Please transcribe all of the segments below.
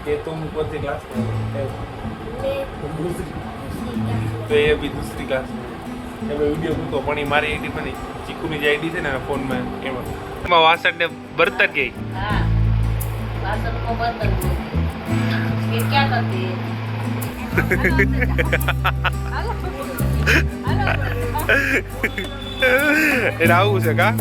कि तुम कौन सी क्लास में हो? दूसरी। तो ये भी दूसरी क्लास में है। वीडियो મૂકો પણ એ મારી આઈડી પર નહીં, ચીકુની જે આઈડી છે ને ફોનમાં એમાં વાસણને બર્તન ગઈ. हाँ वासन को बर्तन फिर क्या करते हैं એને આવું છે કા.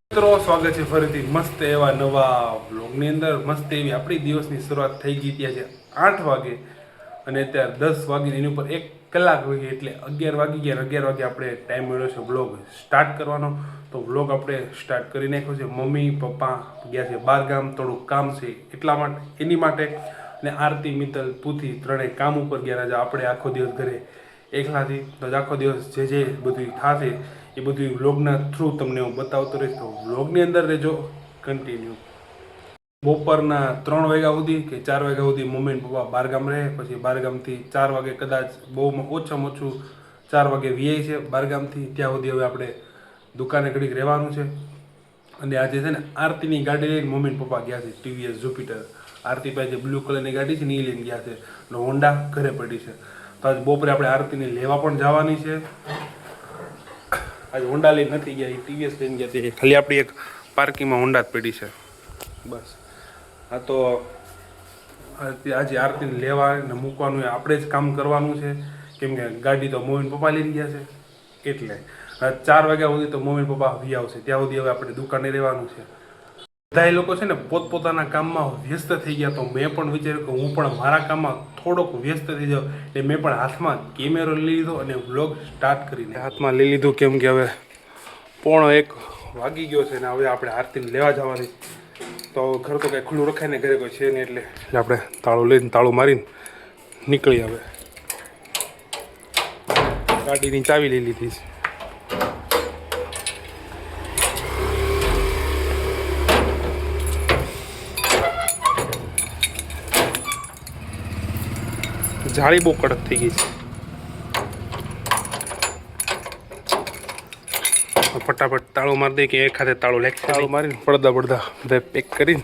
મિત્રો સ્વાગત છે ફરીથી મસ્ત એવા નવા બ્લોગની અંદર. મસ્ત એવી આપણી દિવસની શરૂઆત થઈ ગઈ ત્યાં છે 8 વાગે અને અત્યારે 10 વાગીને એની ઉપર 1 કલાક વાગી એટલે 11 વાગી ગયા. 11 વાગે આપણે ટાઈમ મળ્યો છે બ્લોગ સ્ટાર્ટ કરવાનો. તો બ્લોગ આપણે સ્ટાર્ટ કરી નાખ્યો છે. મમ્મી પપ્પા ગયા છે બહાર ગામ, થોડુંક કામ છે એટલા માટે એની માટે. અને આરતી મિત્તલ પૂથી ત્રણેય કામ ઉપર ગયા. આજે આપણે આખો દિવસ ઘરે એકલાથી તો આખો દિવસ જે બધું થશે એ બધું વ્લોગના થ્રુ તમને હું બતાવતો રહીશ. તો વ્લોગની અંદર રહેજો કન્ટિન્યુ. બપોરના 3 વાગ્યા સુધી કે 4 વાગ્યા સુધી મમ્મી અને પપ્પા બહારગામ રહે. પછી બહારગામથી 4 વાગે કદાચ બહુ ઓછામાં ઓછું 4 વાગે વીઆઈ છે બહારગામથી. ત્યાં સુધી હવે આપણે દુકાને ઘડીક રહેવાનું છે. અને આજે છે ને આરતીની ગાડી લઈને મમ્મી અને પપ્પા ગયા છે ટીવીએસ જુપિટર. આરતી પાસે જે બ્લુ કલરની ગાડી છે ને એ લઈને ગયા છે અને હોન્ડા ઘરે પડી છે. તો આજે બપોરે આપણે આરતીને લેવા પણ જવાની છે. આજે હોન્ડા લઈને નથી ગયા, એ ટીવીએસ લઈને ગયા હતી. ખાલી આપણી એક પાર્કિંગમાં હોન્ડા જ પડી છે બસ. હા તો આજે આરતીને લેવા ને મૂકવાનું એ આપણે જ કામ કરવાનું છે. કેમ કે ગાડી તો મમ્મી પપ્પા લઈને ગયા છે એટલે 4 વાગ્યા સુધી તો મમ્મી પપ્પા વી આવશે. ત્યાં સુધી હવે આપણે દુકાને રહેવાનું છે. બધા લોકો છે ને પોતપોતાના કામમાં વ્યસ્ત થઈ ગયા. તો મેં પણ વિચાર્યું કે હું પણ મારા કામમાં થોડોક વ્યસ્ત થઈ જાઉં. એટલે મેં પણ હાથમાં કેમેરો લઈ લીધો અને વ્લોગ સ્ટાર્ટ કરીને હાથમાં લઈ લીધું. કેમ કે હવે 1:45 વાગી ગયો છે ને હવે આપણે આરતીને લેવા જવાની. તો ઘર તો કંઈ ખુલ્લું રખાય ને ઘરે કોઈ છે નહીં એટલે આપણે તાળું લઈને તાળું મારીને નીકળી. હવે ગાડીની ચાવી લઈ લીધી છે. જાળી બહુ કડક થઈ ગઈ છે. ફટાફટ તાળું મારી દઈએ કે એક હાથે તાળું લેખ તાળું મારીને પડદા બધા પેક કરીને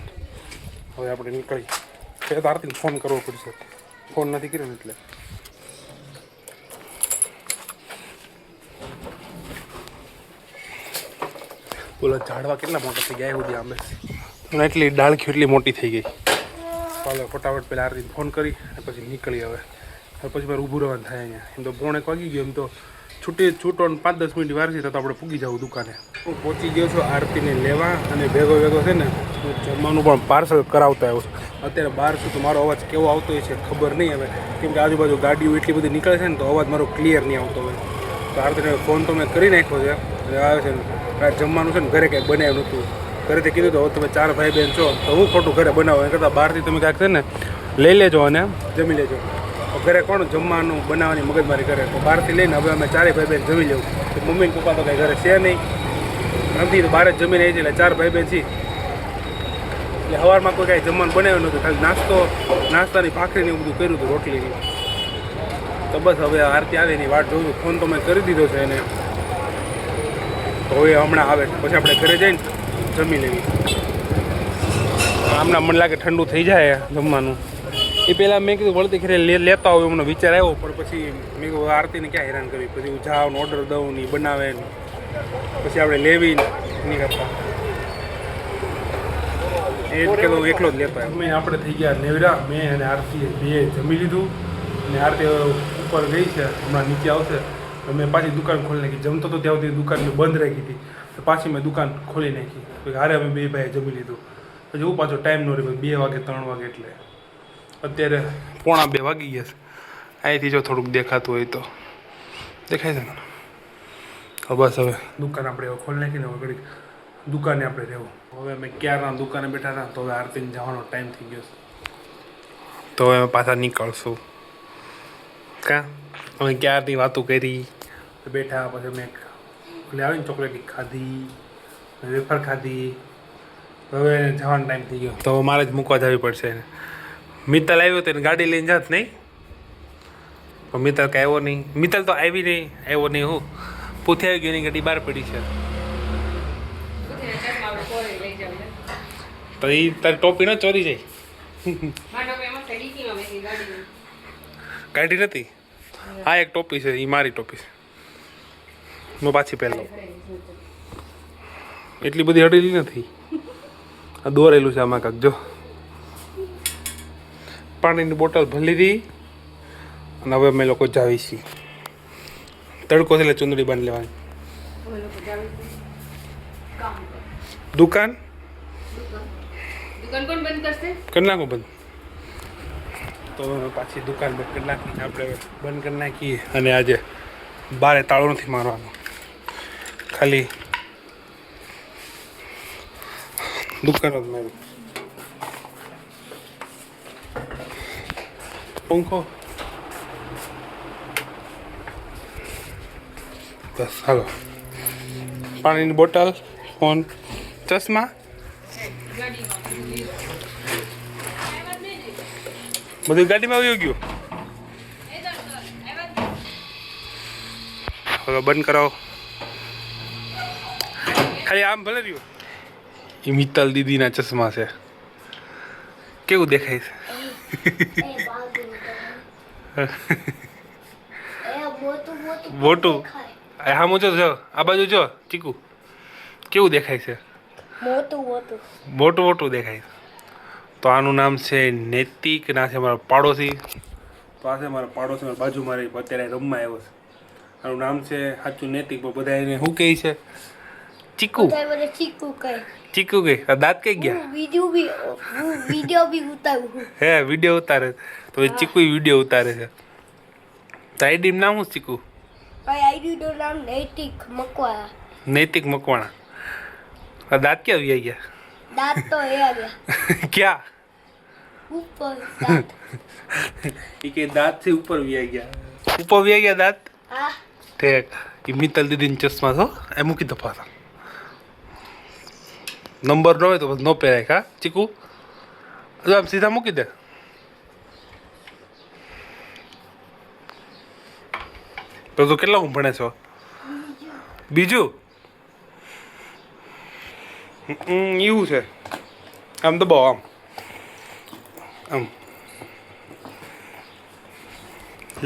હવે આપણે નીકળી. તો આરતીને ફોન કરવો પડશે, ફોન નથી કર્યો ને એટલે. બોલો ઝાડવા કેટલા મોટા થઈ ગયા સુધી આંબે એટલી ડાળખી એટલી મોટી થઈ ગઈ. ચાલો ફટાફટ પહેલાં આરતીને ફોન કરી પછી નીકળી. હવે પછી મારે ઊભું રહેવાનું થાય અહીંયા. એમ તો 1:45 વાગી ગયો. એમ તો છૂટો 5-10 મિનિટ વાર છે તો આપણે પૂગી જાવ દુકાને. હું પહોંચી ગયો છું આરતીને લેવા અને ભેગો છે ને જમવાનું પણ પાર્સલ કરાવતો આવ્યો છું. અત્યારે બહાર છું તો મારો અવાજ કેવો આવતો હોય છે ખબર નહીં હવે. કેમ કે આજુબાજુ ગાડીઓ એટલી બધી નીકળે છે ને તો અવાજ મારો ક્લિયર નહીં આવતો હોય. તો આરતીને ફોન તો મેં કરી નાખ્યો છે. આવે છે ને જમવાનું છે ને ઘરે કંઈક બનાવ્યું નહોતું. ઘરેથી કીધું તો તમે 4 ભાઈ બહેન છો તો હું ખોટું ઘરે બનાવો. એ કરતાં બહારથી તમે કાંઈક છે ને લઈ લેજો અને જમી લેજો. ઘરે કોણ જમવાનું બનાવવાની મગજમારી કરે. તો બહારથી લઈને હવે અમે 4 ભાઈ બહેન જમી લેવું. તો મમ્મી ને પપ્પા તો કંઈ ઘરે છે નહીં નથી. તો બહાર જ જમીને આવી છે એટલે 4 ભાઈ બહેન છીએ. એટલે સવારમાં કોઈ કાંઈ જમવાનું બનાવ્યું નહોતું. ખાલી નાસ્તાની ભાખરીને એવું બધું કર્યું હતું, રોટલીની. તો બસ હવે આરતી આવે એની વાટ જોઉં છું. ફોન તો મેં કરી દીધો છે એને. તો હવે હમણાં આવે પછી આપણે ઘરે જઈને જમી લેવી. આમના મને લાગે ઠંડુ થઈ જાય જમવાનું. એ પહેલાં મેં કીધું વળતી ઘરે લેતા હોય એમનો વિચાર આવ્યો. પણ પછી મેં કીધું આરતીને ક્યાં હેરાન કરવી. પછી હું જાઉં ઓર્ડર દઉં ને બનાવે ને પછી આપણે લેવી નહીં કરતા. એ જ કીધું એકલો જ લેતા. મેં આપણે થઈ ગયા નેવરા. મેં અને આરતીએ બે જમી લીધું અને આરતી ઉપર ગઈ છે, હમણાં નીચે આવશે. મેં પાછી દુકાન ખોલી નાખી. જમતો તો ત્યાં સુધી દુકાન બંધ રાખી હતી. તો પાછી મેં દુકાન ખોલી નાખી. હારે અમે 2 ભાઈએ જમી લીધું. પછી હું પાછો ટાઈમ ન રહ્યો 2 વાગે 3 વાગે એટલે અત્યારે 1:45 વાગી ગયા છે. અહીંથી જો થોડુંક દેખાતું હોય તો દેખાય છે ને. બસ હવે દુકાન આપણે ખોલી નાખીને હવે ઘડીક દુકાને આપણે રહેવું. હવે અમે ક્યારના દુકાને બેઠા હતા તો હવે આરતીને જવાનો ટાઈમ થઈ ગયો છે. તો હવે અમે પાછા નીકળશું. કાં અમે ક્યારની વાતો કરી બેઠા. પછી અમે એટલે આવીને ચોકલેટ ખાધી, વેફર ખાધી. હવે જવાનો ટાઈમ થઈ ગયો તો મારે જ મૂકવા જવી પડશે. મિત્તલ આવ્યો તો ગાડી લઈને જાત નહીં, પણ મિત્તલ કાંઈ આવ્યો નહીં. મિત્તલ તો આવી નહીં, આવ્યો નહીં. હું પૂથી આવી ગયો એની ગાડી બહાર પડી છે. તો એ તારી ટોપી ન ચોરી જાય. કાઢી નથી. આ એક ટોપી છે, એ મારી ટોપી છે. હું પાછી પહેલો. એટલી બધી હડેલી નથી. આ દોરેલું છે આમાં કાંક જો. પાણીની બોટલ ભરી હતી અને હવે અમે લોકો જાવી છીએ. તડકો છે એટલે ચુંદડી બાંધી લેવાની. દુકાન દુકાન કોણ બંધ કરશે? કરી નાખો બંધ. તો પાછી દુકાન બંધ કરી નાખી. આપણે બંધ કરી નાખીએ અને આજે બારે તાળો નથી મારવાનો, ખાલી દુકાન જ મારી. પંખો બસ હાલો. પાણીની બોટલ, ફોન, ચશ્મા બધું ગાડીમાં આવી ગયું. હવે બંધ કરાવો. ખાલી આમ ભલે રહ્યું. એ મિત્તલ દીદીના ચશ્મા છે. કેવું દેખાય છે? મોટું. હા મુજો જો, આ બાજુ જો ચીકુ, કેવું દેખાય છે? મોટું મોટું દેખાય. તો આનું નામ છે નૈતિક, ના છે મારા પાડોશી. તો આ છે મારા પાડોશી, મારા બાજુ મારી અત્યારે રમવા આવ્યો છે. આનું નામ છે સાચું નૈતિક, પણ બધા એને શું કહે છે? ચીકુ. ચીકુ કહે. દાંત કઈ ગયા? હે વિડીયો ઉતારે તો એ ચીકુ વિડીયો ઉતારે છે. તો આઈડી નામ શું ચીકુ? નૈતિક મકવાણા. દાંત ક્યાં વ્યાઈ ગયા? ક્યાં? એ કે દાંત છે ઉપર વ્યાઈ ગયા. ઉપર વ્યાઈ ગયા દાંત. ઠેક. એ મિત્તલ દીદીને ચશ્મા છો એ મૂકી દો પાછા. નંબર ન હોય તો બસ ન પહેરાય. કા ચીકુ? જો આમ સીધા મૂકી દે. તો તું કેટલા હું ભણે છો? બીજું? એવું છે. આમ દબાવો, આમ આમ.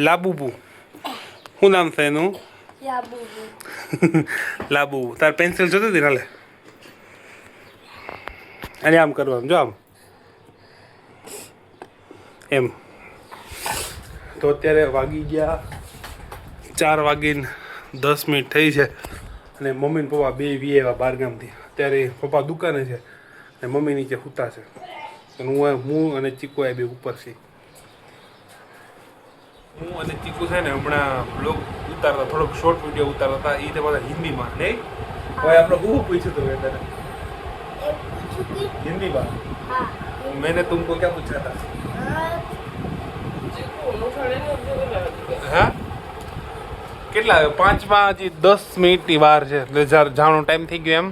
લાબુબુ. શું નામ છે એનું? લાબુ. તાર પેન્સિલ જોતી હતી નાલે? અને આમ કરવાનું જો, આમ એમ. તો અત્યારે વાગી ગયા 4:10 થઈ છે અને મમ્મી ને પપ્પા બે વી આવ્યા બહારગામથી. અત્યારે પપ્પા દુકાને છે અને મમ્મી નીચે સૂતા છે. અને હું અને ચીકુ એ બે ઉપર છે. હું અને ચીકુ છે ને હમણાં બ્લોગ ઉતારતા, થોડોક શોર્ટ વિડીયો ઉતારતા હતા. એ તમારા હિન્દીમાં નહીં હવે આપણે હું પૂછ્યું હતું અત્યારે हिंदी बात. मैंने तुमको क्या पूछा था? हाँ કેટલા 5માં હજી 10 મિનિટની વાર છે એટલે જવાનો ટાઈમ થઈ ગયો એમ.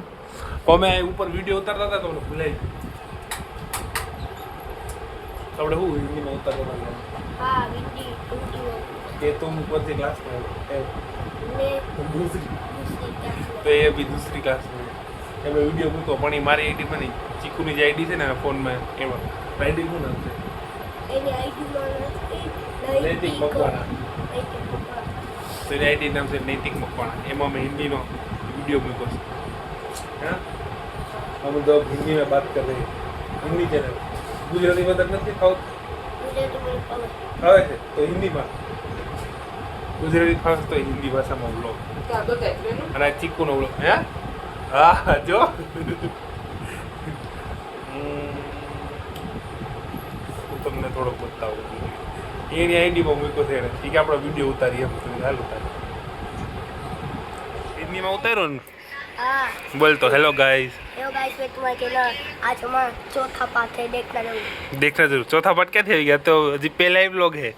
અમે ઉપર વિડીયો ઉતારતા હતા તો મને ભૂલાઈ ગયું. આપણે શું હિન્દીમાં ઉતારતા હતા? કે तुम कौन सी क्लास में हो? दूसरी. तो ये अभी दूसरी क्लास में. એમાં વિડીયો મૂકો પણ એ મારી આઈડીમાં નહીં, ચીકુની જે આઈડી છે ને ફોનમાં એમાં. આઈડી શું નામ છે? નૈતિક મકવાણા. તો એની આઈડી નામ છે નૈતિક મકવાણા. એમાં મેં હિન્દીનો વિડીયો મૂક્યો છે. હા हम तो हिंदी में बात कर रहे हैं. हिंदी चैनल. ગુજરાતી મદદ નથી ફાવે છે તો હિન્દીમાં. ગુજરાતી ફાવે તો હિન્દી ભાષામાં વ્લોગ. અને આ ચીકુનો વ્લોગ. હે હા જો હું તમને થોડોક બતાવું. એની આઈડીમાં મૂક્યો છે એને કે આપણે વિડીયો ઉતારીએ એમ હાલ ઉતારી. હિન્દીમાં ઉતાર્યો ને? बोल तो हेलो गाइस. मैं तुम्हारे चैनल आज हमारा चौथा पार्ट है, देखना जरूर. देखना जरूर. चौथा पार्ट क्या થઈ ગયા? તો હજી પહેલા ही व्लॉग है.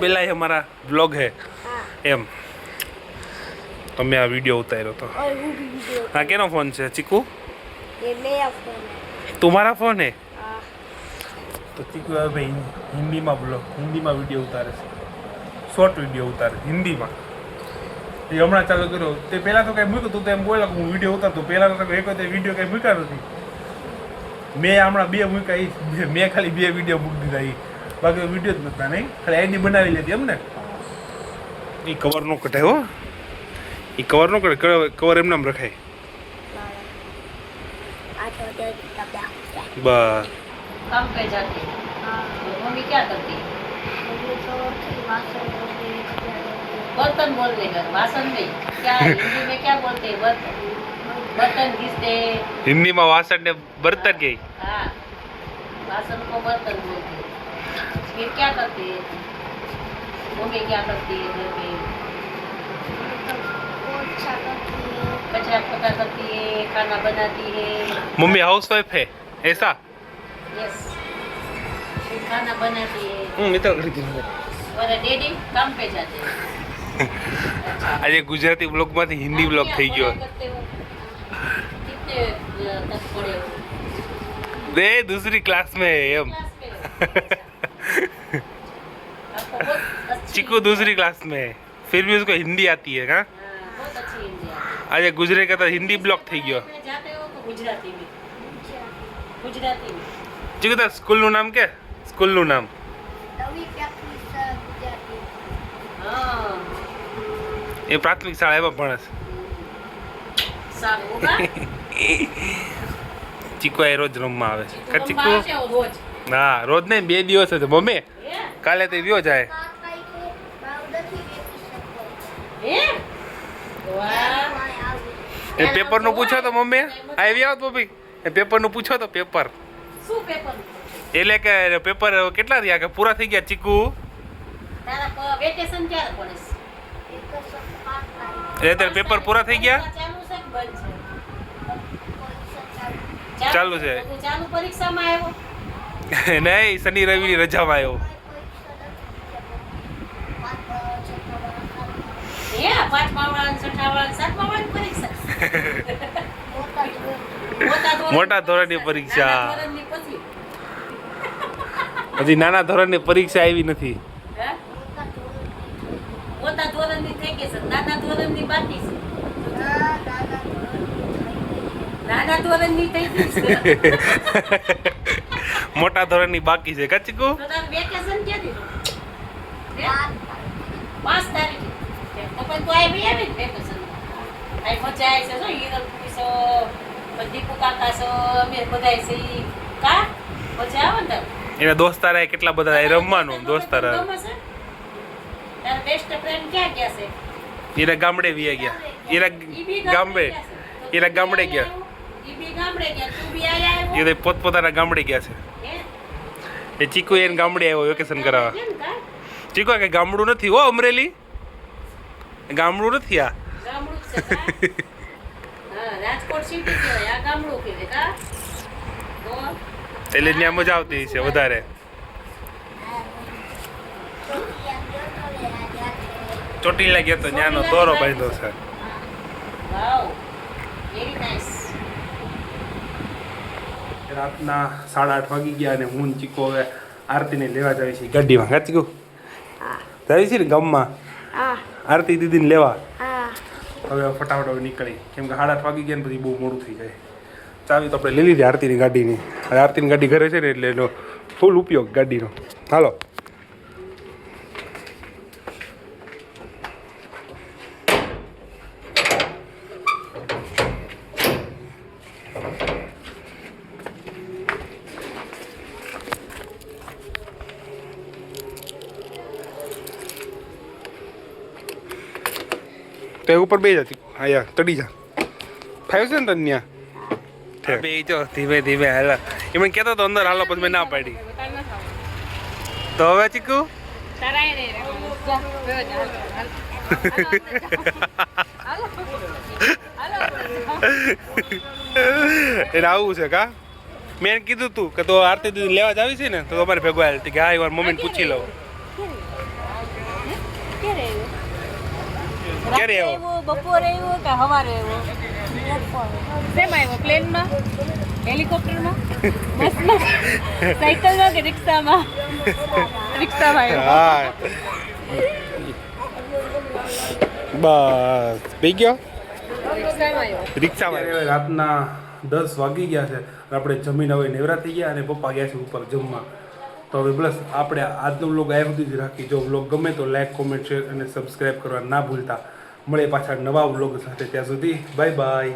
પહેલા ही हमारा व्लॉग है. એમ તમે આ વિડિયો ઉતાર્યો તો. હા કેનો ફોન છે ચીકુ? ये मेरा फोन है. तुम्हारा फोन है? તો ચીકુ હવે ભાઈ હિન્દીમાં વ્લોગ, હિન્દીમાં વિડિયો ઉતારે છે. શોર્ટ વિડિયો ઉતારે હિન્દીમાં. એ હમણાં ચાલુ કર્યો. તે પહેલાં તો કંઈ મૂક્યું તું તો એમ બોલ્યા કે હું વિડીયો ઉતારતો. પહેલાં તો એક વખતે વિડીયો કંઈ મૂક્યા નથી. મેં હમણાં 2 મૂક્યા મેં ખાલી 2 વિડીયો મૂકી દીધા ઈ બાકી વિડીયો જ નતા નહીં ખાલી આઈડી બનાવી લીધી એમ ને એ કવર નો કઢાય હો એ કવર નો કઢાય કવર એમ નામ રખાય आज होते तब બસ काम पे जाते तो मम्मी क्या करती बर्तन बोलने का भाषण नहीं क्या हिंदी में क्या बोलते हैं बर्तन बर्तन घिसते હિન્દીમાં વાસણ ને બર્તન કે हाँ भाषण को बर्तन बोलते हैं। फिर क्या करते हैं मम्मी क्या करती है घर में कचरा पोता करती है खाना बनाती है મમ્મી હાઉસવાइफ है ऐसा यस फिर खाना बनाती है मैं तो कर दूंगा और डैडी काम पे जाते हैं આજે ગુજરાતી બ્લોગમાંથી હિન્દી બ્લોગ થઈ ગયો कितने तक पढ़े हो दे दूसरी क्लास में है हम क्लास में आपको बहुत अच्छी चिकू दूसरी क्लास में है फिर भी उसको हिंदी आती है हाँ बहुत अच्छी हिंदी आती આજે गुजरे का तो हिंदी ब्लॉग થઈ ગયો है में जाते हो तो गुजराती में चिकू तो स्कूल નું નામ કે સ્કૂલ નું નામ हाँ એ પ્રાથમિક શાળામાં ભણે છે साग होगा ચીકુ એ રોજ રમવા આવે છે કા तुम ચીકુ बाहर से हो रोज ના રોજ નહીં 2 દિવસ છે મમ્મી ये કાલે તો રહ્યો જાય ये वाह એ પેપર નું પૂછો તો મમ્મી આવી આવો મમ્મી એ પેપર નું પૂછો તો પેપર શું પેપર એટલે કે પેપર કેટલા થયા કે પૂરા થઈ ગયા ચીકુ તારા વેકેશન ક્યારે પડે એટલે તારા પેપર પૂરા થઈ ગયા ચાલુ છે કે બંધ છે ચાલુ છે. તો તું ચાલુ પરીક્ષામાં આવ્યો નહીં શનિ રવિની રજામાં આવ્યો એ 5મા વાળા 6મા વાળા 7મા વાળાની પરીક્ષા મોટા ધોરણની પરીક્ષા નાના ધોરણની પછી હજી નાના ધોરણની પરીક્ષા આવી નથી હે મોટા ધોરણની થઈ ગઈ છે નાના ધોરણની બાકી છે નાના ધોરણની થઈ ગઈ છે મોટા ધોરણની બાકી છે કા ચીકુ તો તારું વેકેશન ક્યાંથી હે? 5 તારીખે તો પણ તું આવી ને વેકેશન આ મજા આવી છે જો હિરલ પૂછો દીપુ કાકા છો અમે બધા છે ઈ. કા મજા આવે ને તારે? એના દોસ્તારા કેટલા બધા એ રમવાનું દોસ્તારા ગમે છે? તારા બેસ્ટ ફ્રેન્ડ ક્યાં ગયા છે એના ગામડે વી ગયા એના ઈ બી ગામડે ગયા છે. તો એના તું ગામડે બી ગયા ઈ બી ગામડે ગયા તું બી આયા આવ્યો એ પોતપોતાના ગામડે ગયા છે હે? એ ચીકુ એને ગામડે આવ્યો વેકેશન કરાવવા કેમ કા? ચીકુ કે ગામડું નથી હો અમરેલી ગામડું નથી આ ગામડું જ છે કા? હા રાજકોટ સિટી કહેવાય આ ગામડું કહેવાય કા? તો એટલે ત્યાં મજા આવતી છે વધારે ચોટીલા ગયો તો ત્યાંનો દોરો બાંધ્યો છે વાવ વેરી નાઇસ રાતના 8:30 વાગી ગયા અને હું ને ચીકો હવે આરતીને લેવા જાય છે ગાડીમાં હા ચીકુ જાય છે ને ગામમાં આરતી દીદીને લેવા હવે ફટાફટ હવે નીકળી કેમ કે 8:30 વાગી ગયા ને પછી બહુ મોડું થઈ જાય ચાવી તો આપણે લઈ લીધી આરતીની ગાડીની હવે આરતીની ગાડી ઘરે છે ને એટલે એનો ફૂલ ઉપયોગ ગાડીનો હાલો તો ઉપર બે જતી આયા તડી જા ફાઈવ છે ને તને ત્યાં બે જો ધીમે ધીમે હાલ એમને કહેતો તો અંદર હાલો પછી મેં ના પાડી તો હવે ચીકુ એને આવું છે કા મેં એને કીધું તું કે તો આરતી દીદી લેવા જ આવી છે ને તો તમારે ભેગો હાલ કે હા એકવાર મમ્મીને પૂછી લઉં ક્યારે આવ્યો બપોરે આવ્યો કે સવારે આવ્યો શેમાં આવ્યો પ્લેનમાં હેલિકોપ્ટરમાં બસમાં સાયકલમાં કે રિક્ષામાં રિક્ષામાં આવ્યો હા બસ થઈ ગયો રિક્ષામાં આવ્યો રિક્ષામાં રાતના 10 વાગી ગયા છે અને આપણે જમીન હવે નેવરા થઈ ગયા અને પપ્પા ગયા છે ઉપર જમવા. તો હવે બસ આપણે આજનો વ્લોગ આ સુધી જ રાખી. જો વ્લોગ ગમે તો લાઈક, કોમેન્ટ, શેર અને સબસ્ક્રાઈબ કરવા ના ભૂલતા. મળે પાછા નવા વ્લોગ સાથે. ત્યાં સુધી બાય બાય.